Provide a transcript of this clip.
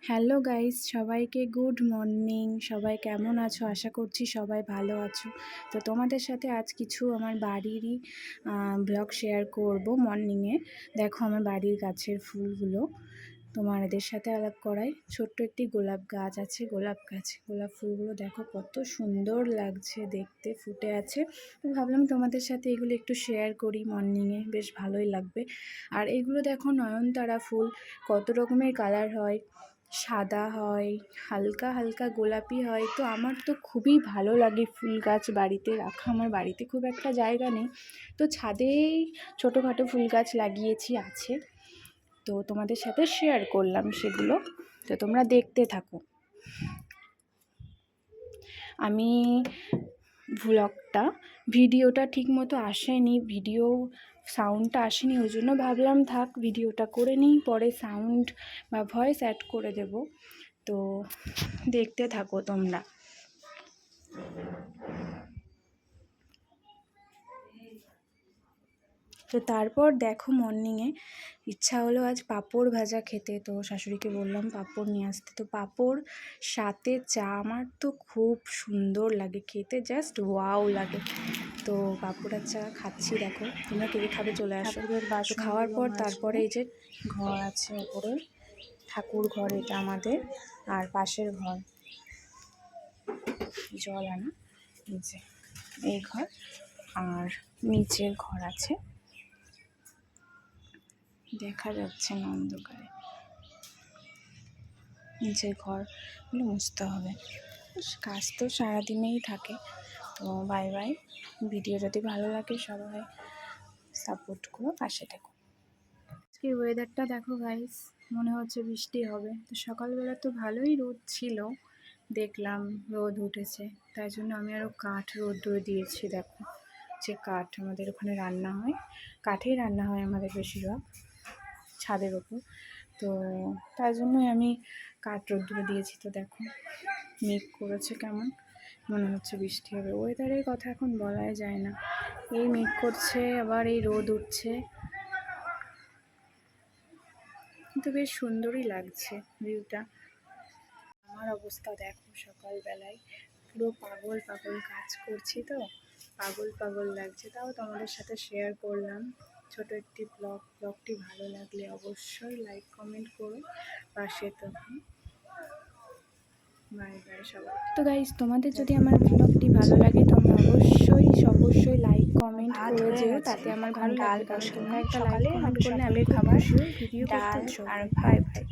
Hello guys, সবাইকে good morning. সবাই কেমন আছো? আশা করছি সবাই ভালো আছো। তো তোমাদের সাথে আজ কিছু আমার বাড়িরই ব্লগ শেয়ার করব মর্নিংয়ে। দেখো আমার বাড়ির গাছের ফুলগুলো তোমাদের সাথে আলাপ করাই। ছোট্ট একটি গোলাপ গাছ আছে, গোলাপ ফুলগুলো দেখো কত সুন্দর লাগছে দেখতে, ফুটে আছে। তো ভাবলাম তোমাদের সাথে এগুলো একটু শেয়ার করি মর্নিংয়ে, বেশ ভালোই লাগবে। আর এগুলো দেখো নয়নতারা ফুল, কত রকমের কালার হয়, সাদা হয়, হালকা হালকা গোলাপি হয়। তো আমার তো খুবই ভালো লাগে ফুল গাছ বাড়িতে রাখা। আমার বাড়িতে খুব একটা জায়গা নেই, তো ছাদেই ছোটোখাটো ফুল গাছ লাগিয়েছি, আছে। তো তোমাদের সাথে শেয়ার করলাম সেগুলো, তো তোমরা দেখতে থাকো। আমি ভিডিওটা ঠিক মতো আসেনি, সাউন্ডটা আসেনি, ওই জন্য ভাবলাম থাক ভিডিওটা করে নিই, পরে সাউন্ড বা ভয়েস অ্যাড করে দেব। তো দেখতে থাকো তোমরা। তো তারপর দেখো মর্নিংয়ে ইচ্ছা হলো আজ পাঁপড় ভাজা খেতে, তো শাশুড়িকে বললাম পাঁপড় নিয়ে আসতে। তো পাঁপড় সাথে চা আমার তো খুব সুন্দর লাগে খেতে, জাস্ট ওয়াও লাগে। তো পাঁপড় আর চা খাচ্ছি, দেখো তোমরা কে খাবে চলে আসো। তো খাওয়ার পর তারপরে এই যে ঘর আছে ওপরে, ঠাকুর ঘর এটা আমাদের, আর পাশের ঘর জল আনা, নিচে এই ঘর, আর নিচের ঘর আছে, দেখা যাচ্ছে না অন্ধকারে। নিচের ঘরগুলো মুছতে হবে, কাজ তো সারাদিনেই থাকে। তো বাই বাই। ভিডিও যদি ভালো লাগে সবাই সাপোর্ট করো, পাশে থেকো। আজকের ওয়েদারটা দেখো গাইস, মনে হচ্ছে বৃষ্টি হবে। তো সকালবেলা তো ভালোই রোদ ছিল, দেখলাম রোদ উঠেছে, তাই জন্য আমি আরও কাঠ রোদ্রে দিয়েছি। দেখো যে কাঠ আমাদের ওখানে রান্না হয়, কাঠেই রান্না হয় আমাদের বেশিরভাগ ছাদের ওপর, তো তাই জন্যই আমি কাঠ রোদ্দুরে দিয়েছি। তো দেখো মেঘ করেছে, কেমন মনে হচ্ছে বৃষ্টি হবে। ওয়েদারের কথা এখন বলাই যায় না, এই মেঘ করছে আবার এই রোদ উঠছে, কিন্তু বেশ সুন্দরই লাগছে ভিউটা। আমার অবস্থা দেখো, সকালবেলায় পুরো পাগল কাজ করছি, তো পাগল লাগছে। তাও তোমাদের সাথে শেয়ার করলাম ছোট একটি ব্লগটি ভালো লাগলে অবশ্যই লাইক কমেন্ট করো, পাশে তো বাই বাই সবাই। তো গাইস, তোমাদের যদি আমার ব্লগটি ভালো লাগে তোমরা অবশ্যই লাইক কমেন্ট করে যেও, তাতে আমার ভালো লাগবে। কারণ তোমরা একটা লাইক কমেন্ট করলে আমি খুব খুশি হই ভিডিও করতে। Bye bye.